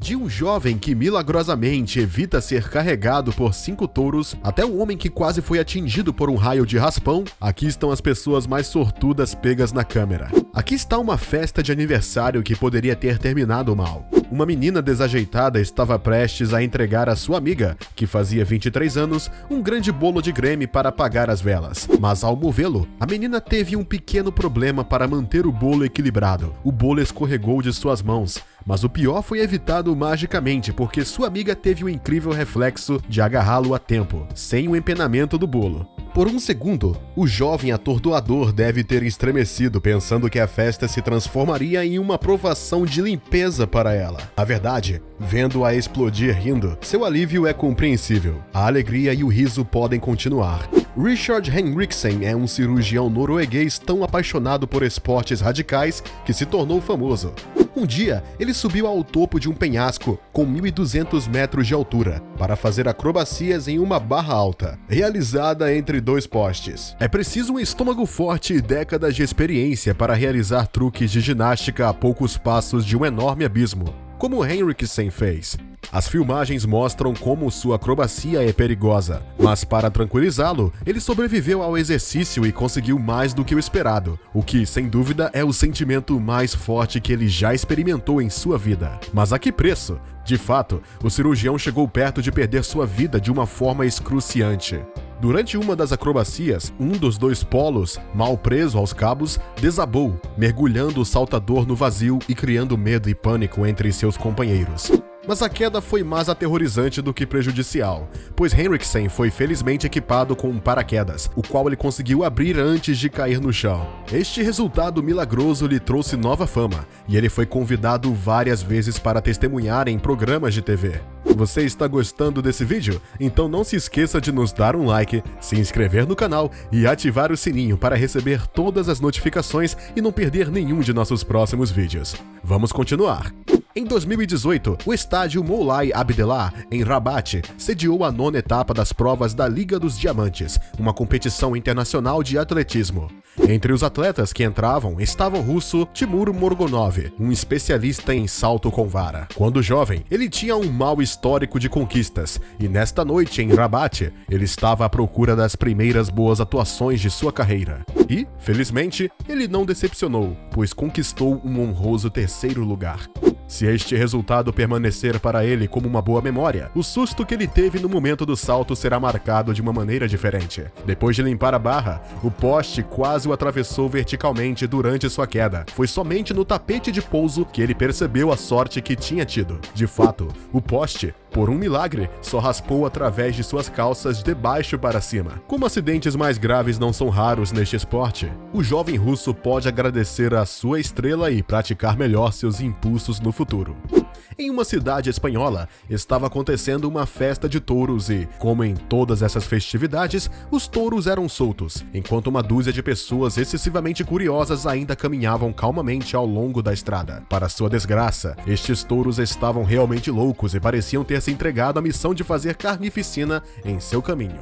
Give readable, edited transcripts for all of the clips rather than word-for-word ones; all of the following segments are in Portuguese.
De um jovem que milagrosamente evita ser carregado por 5 touros, até um homem que quase foi atingido por um raio de raspão, aqui estão as pessoas mais sortudas pegas na câmera. Aqui está uma festa de aniversário que poderia ter terminado mal. Uma menina desajeitada estava prestes a entregar à sua amiga, que fazia 23 anos, um grande bolo de creme para apagar as velas. Mas ao movê-lo, a menina teve um pequeno problema para manter o bolo equilibrado. O bolo escorregou de suas mãos. Mas o pior foi evitado magicamente, porque sua amiga teve o incrível reflexo de agarrá-lo a tempo, sem o empenamento do bolo. Por um segundo, o jovem atordoador deve ter estremecido pensando que a festa se transformaria em uma provação de limpeza para ela. Na verdade, vendo-a explodir rindo, seu alívio é compreensível. A alegria e o riso podem continuar. Richard Henriksen é um cirurgião norueguês tão apaixonado por esportes radicais que se tornou famoso. Um dia, ele subiu ao topo de um penhasco com 1.200 metros de altura para fazer acrobacias em uma barra alta, realizada entre 2 postes. É preciso um estômago forte e décadas de experiência para realizar truques de ginástica a poucos passos de um enorme abismo, como Henriksen fez. As filmagens mostram como sua acrobacia é perigosa, mas para tranquilizá-lo, ele sobreviveu ao exercício e conseguiu mais do que o esperado, o que, sem dúvida, é o sentimento mais forte que ele já experimentou em sua vida. Mas a que preço? De fato, o cirurgião chegou perto de perder sua vida de uma forma excruciante. Durante uma das acrobacias, um dos 2 polos, mal preso aos cabos, desabou, mergulhando o saltador no vazio e criando medo e pânico entre seus companheiros. Mas a queda foi mais aterrorizante do que prejudicial, pois Henriksen foi felizmente equipado com um paraquedas, o qual ele conseguiu abrir antes de cair no chão. Este resultado milagroso lhe trouxe nova fama, e ele foi convidado várias vezes para testemunhar em programas de TV. Você está gostando desse vídeo? Então não se esqueça de nos dar um like, se inscrever no canal e ativar o sininho para receber todas as notificações e não perder nenhum de nossos próximos vídeos. Vamos continuar! Em 2018, o estádio Moulay Abdellah, em Rabat, sediou a 9ª etapa das provas da Liga dos Diamantes, uma competição internacional de atletismo. Entre os atletas que entravam estava o russo Timur Morgonov, um especialista em salto com vara. Quando jovem, ele tinha um mau histórico de conquistas, e nesta noite em Rabat, ele estava à procura das primeiras boas atuações de sua carreira. E, felizmente, ele não decepcionou, pois conquistou um honroso 3º lugar. Se este resultado permanecer para ele como uma boa memória, o susto que ele teve no momento do salto será marcado de uma maneira diferente. Depois de limpar a barra, o poste quase o atravessou verticalmente durante sua queda. Foi somente no tapete de pouso que ele percebeu a sorte que tinha tido. De fato, o poste, por um milagre, só raspou através de suas calças de baixo para cima. Como acidentes mais graves não são raros neste esporte, o jovem russo pode agradecer à sua estrela e praticar melhor seus impulsos no futuro. Em uma cidade espanhola, estava acontecendo uma festa de touros e, como em todas essas festividades, os touros eram soltos, enquanto uma dúzia de pessoas excessivamente curiosas ainda caminhavam calmamente ao longo da estrada. Para sua desgraça, estes touros estavam realmente loucos e pareciam ter se entregado à missão de fazer carnificina em seu caminho.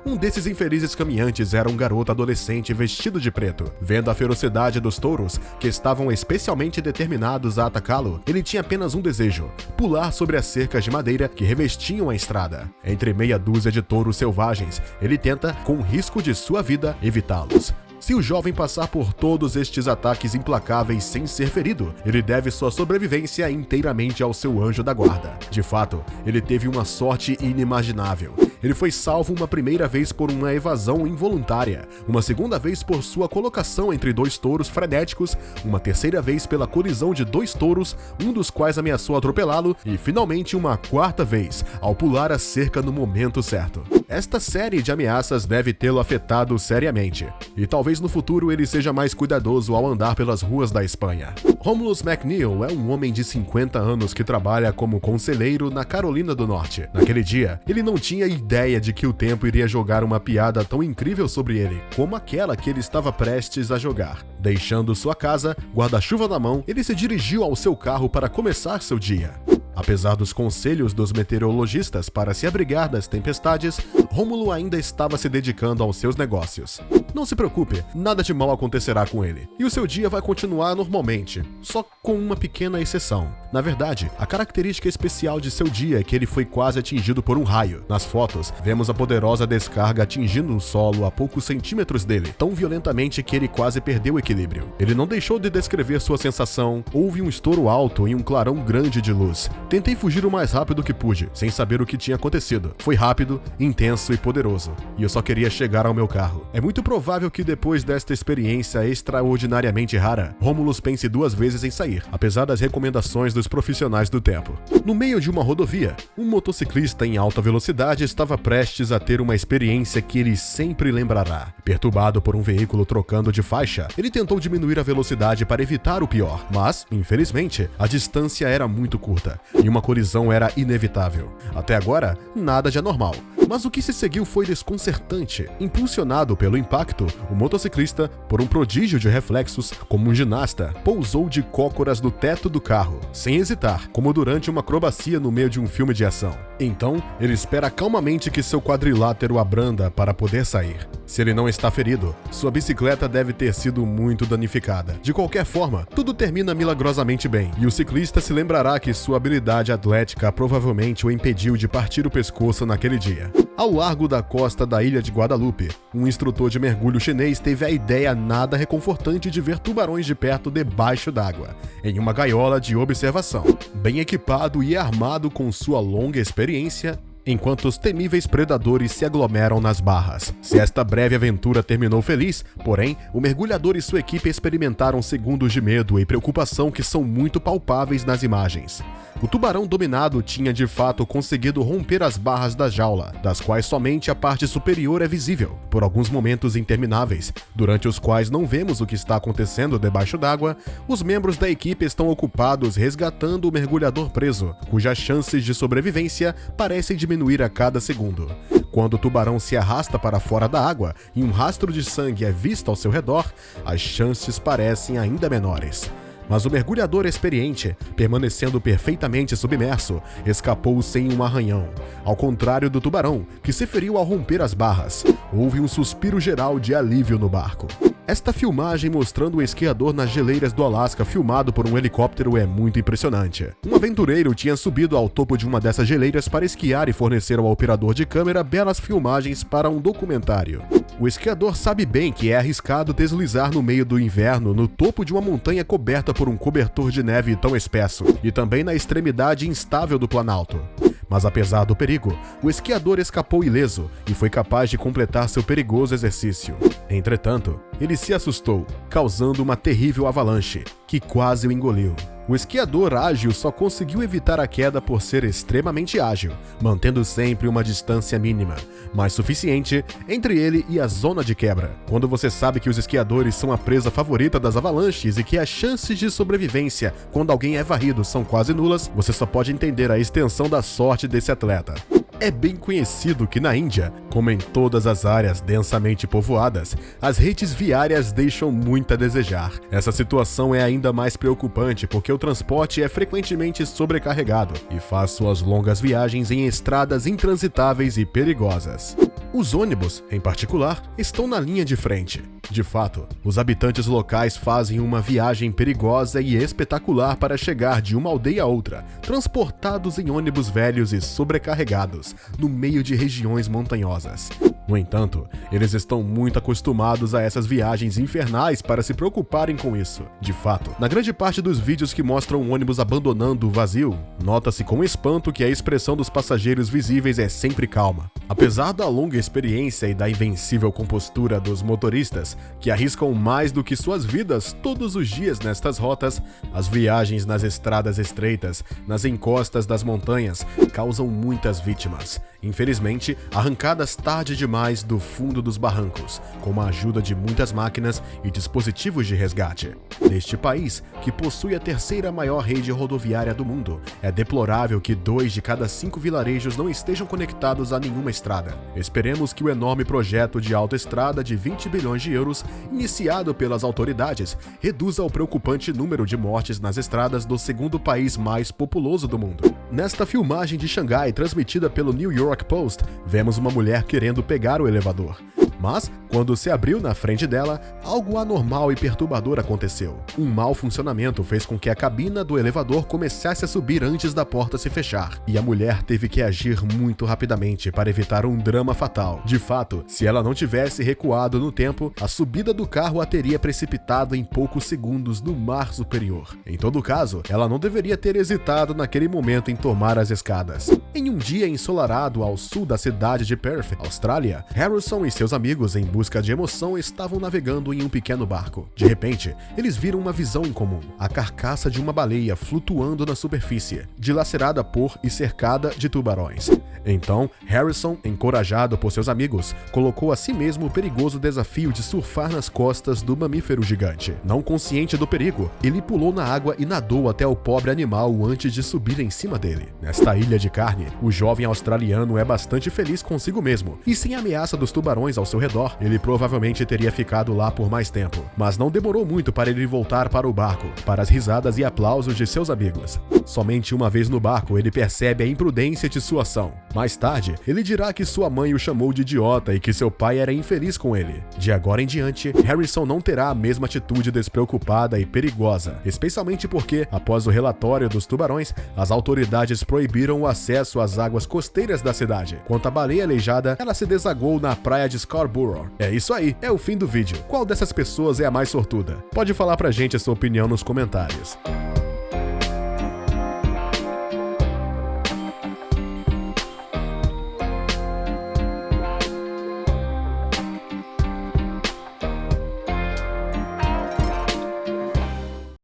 Um desses infelizes caminhantes era um garoto adolescente vestido de preto. Vendo a ferocidade dos touros, que estavam especialmente determinados a atacá-lo, ele tinha apenas um desejo: pular sobre as cercas de madeira que revestiam a estrada. Entre meia dúzia de touros selvagens, ele tenta, com o risco de sua vida, evitá-los. Se o jovem passar por todos estes ataques implacáveis sem ser ferido, ele deve sua sobrevivência inteiramente ao seu anjo da guarda. De fato, ele teve uma sorte inimaginável. Ele foi salvo uma primeira vez por uma evasão involuntária, uma segunda vez por sua colocação entre 2 touros frenéticos, uma terceira vez pela colisão de 2 touros, um dos quais ameaçou atropelá-lo, e finalmente uma 4ª vez, ao pular a cerca no momento certo. Esta série de ameaças deve tê-lo afetado seriamente, e talvez no futuro ele seja mais cuidadoso ao andar pelas ruas da Espanha. Romulus McNeil é um homem de 50 anos que trabalha como conselheiro na Carolina do Norte. Naquele dia, ele não tinha ideia de que o tempo iria jogar uma piada tão incrível sobre ele, como aquela que ele estava prestes a jogar. Deixando sua casa, guarda-chuva na mão, ele se dirigiu ao seu carro para começar seu dia. Apesar dos conselhos dos meteorologistas para se abrigar das tempestades, Rômulo ainda estava se dedicando aos seus negócios. Não se preocupe, nada de mal acontecerá com ele, e o seu dia vai continuar normalmente, só com uma pequena exceção. Na verdade, a característica especial de seu dia é que ele foi quase atingido por um raio. Nas fotos, vemos a poderosa descarga atingindo o solo a poucos centímetros dele, tão violentamente que ele quase perdeu o equilíbrio. Ele não deixou de descrever sua sensação. Houve um estouro alto e um clarão grande de luz. Tentei fugir o mais rápido que pude, sem saber o que tinha acontecido. Foi rápido, intenso e poderoso, e eu só queria chegar ao meu carro. É muito provável que depois desta experiência extraordinariamente rara, Romulus pense duas vezes em sair, apesar das recomendações dos profissionais do tempo. No meio de uma rodovia, um motociclista em alta velocidade estava prestes a ter uma experiência que ele sempre lembrará. Perturbado por um veículo trocando de faixa, ele tentou diminuir a velocidade para evitar o pior, mas, infelizmente, a distância era muito curta e uma colisão era inevitável. Até agora, nada de anormal. Mas o que se seguiu foi desconcertante. Impulsionado pelo impacto, o motociclista, por um prodígio de reflexos, como um ginasta, pousou de cócoras no teto do carro, sem hesitar, como durante uma acrobacia no meio de um filme de ação. Então, ele espera calmamente que seu quadrilátero abranda para poder sair. Se ele não está ferido, sua bicicleta deve ter sido muito danificada. De qualquer forma, tudo termina milagrosamente bem, e o ciclista se lembrará que sua habilidade atlética provavelmente o impediu de partir o pescoço naquele dia. Ao largo da costa da ilha de Guadalupe, um instrutor de mergulho chinês teve a ideia nada reconfortante de ver tubarões de perto debaixo d'água, em uma gaiola de observação. Bem equipado e armado com sua longa experiência, enquanto os temíveis predadores se aglomeram nas barras. Se esta breve aventura terminou feliz, porém, o mergulhador e sua equipe experimentaram segundos de medo e preocupação que são muito palpáveis nas imagens. O tubarão dominado tinha de fato conseguido romper as barras da jaula, das quais somente a parte superior é visível, por alguns momentos intermináveis, durante os quais não vemos o que está acontecendo debaixo d'água. Os membros da equipe estão ocupados resgatando o mergulhador preso, cujas chances de sobrevivência parecem diminuir a cada segundo. Quando o tubarão se arrasta para fora da água e um rastro de sangue é visto ao seu redor, as chances parecem ainda menores. Mas o mergulhador experiente, permanecendo perfeitamente submerso, escapou sem um arranhão. Ao contrário do tubarão, que se feriu ao romper as barras, houve um suspiro geral de alívio no barco. Esta filmagem mostrando o esquiador nas geleiras do Alasca filmado por um helicóptero é muito impressionante. Um aventureiro tinha subido ao topo de uma dessas geleiras para esquiar e fornecer ao operador de câmera belas filmagens para um documentário. O esquiador sabe bem que é arriscado deslizar no meio do inverno no topo de uma montanha coberta por um cobertor de neve tão espesso, e também na extremidade instável do Planalto. Mas apesar do perigo, o esquiador escapou ileso e foi capaz de completar seu perigoso exercício. Entretanto, ele se assustou, causando uma terrível avalanche, que quase o engoliu. O esquiador ágil só conseguiu evitar a queda por ser extremamente ágil, mantendo sempre uma distância mínima, mas suficiente entre ele e a zona de quebra. Quando você sabe que os esquiadores são a presa favorita das avalanches e que as chances de sobrevivência quando alguém é varrido são quase nulas, você só pode entender a extensão da sorte desse atleta. É bem conhecido que na Índia, como em todas as áreas densamente povoadas, as redes viárias deixam muito a desejar. Essa situação é ainda mais preocupante porque o transporte é frequentemente sobrecarregado e faz suas longas viagens em estradas intransitáveis e perigosas. Os ônibus, em particular, estão na linha de frente. De fato, os habitantes locais fazem uma viagem perigosa e espetacular para chegar de uma aldeia a outra, transportados em ônibus velhos e sobrecarregados, no meio de regiões montanhosas. No entanto, eles estão muito acostumados a essas viagens infernais para se preocuparem com isso. De fato, na grande parte dos vídeos que mostram um ônibus abandonando o vazio, nota-se com espanto que a expressão dos passageiros visíveis é sempre calma. Apesar da longa experiência e da invencível compostura dos motoristas, que arriscam mais do que suas vidas todos os dias nestas rotas, as viagens nas estradas estreitas, nas encostas das montanhas, causam muitas vítimas. Infelizmente, arrancadas tarde demais animais do fundo dos barrancos, com a ajuda de muitas máquinas e dispositivos de resgate. Neste país, que possui a terceira maior rede rodoviária do mundo, é deplorável que 2 de cada 5 vilarejos não estejam conectados a nenhuma estrada. Esperemos que o enorme projeto de autoestrada de 20 bilhões de euros, iniciado pelas autoridades, reduza o preocupante número de mortes nas estradas do segundo país mais populoso do mundo. Nesta filmagem de Xangai, transmitida pelo New York Post, vemos uma mulher querendo pegar o elevador. Mas, quando se abriu na frente dela, algo anormal e perturbador aconteceu. Um mau funcionamento fez com que a cabina do elevador começasse a subir antes da porta se fechar, e a mulher teve que agir muito rapidamente para evitar um drama fatal. De fato, se ela não tivesse recuado no tempo, a subida do carro a teria precipitado em poucos segundos no mar superior. Em todo caso, ela não deveria ter hesitado naquele momento em tomar as escadas. Em um dia ensolarado ao sul da cidade de Perth, Austrália, Harrison e seus amigos, em busca de emoção, estavam navegando em um pequeno barco. De repente, eles viram uma visão incomum: a carcaça de uma baleia flutuando na superfície, dilacerada por e cercada de tubarões. Então, Harrison, encorajado por seus amigos, colocou a si mesmo o perigoso desafio de surfar nas costas do mamífero gigante. Não consciente do perigo, ele pulou na água e nadou até o pobre animal antes de subir em cima dele. Nesta ilha de carne, o jovem australiano é bastante feliz consigo mesmo, e sem a ameaça dos tubarões ao seu redor, ele provavelmente teria ficado lá por mais tempo. Mas não demorou muito para ele voltar para o barco, para as risadas e aplausos de seus amigos. Somente uma vez no barco ele percebe a imprudência de sua ação. Mais tarde, ele dirá que sua mãe o chamou de idiota e que seu pai era infeliz com ele. De agora em diante, Harrison não terá a mesma atitude despreocupada e perigosa, especialmente porque, após o relatório dos tubarões, as autoridades proibiram o acesso às águas costeiras da cidade. Quanto à baleia aleijada, ela se desagou na praia de Scarborough. É isso aí, é o fim do vídeo. Qual dessas pessoas é a mais sortuda? Pode falar pra gente a sua opinião nos comentários.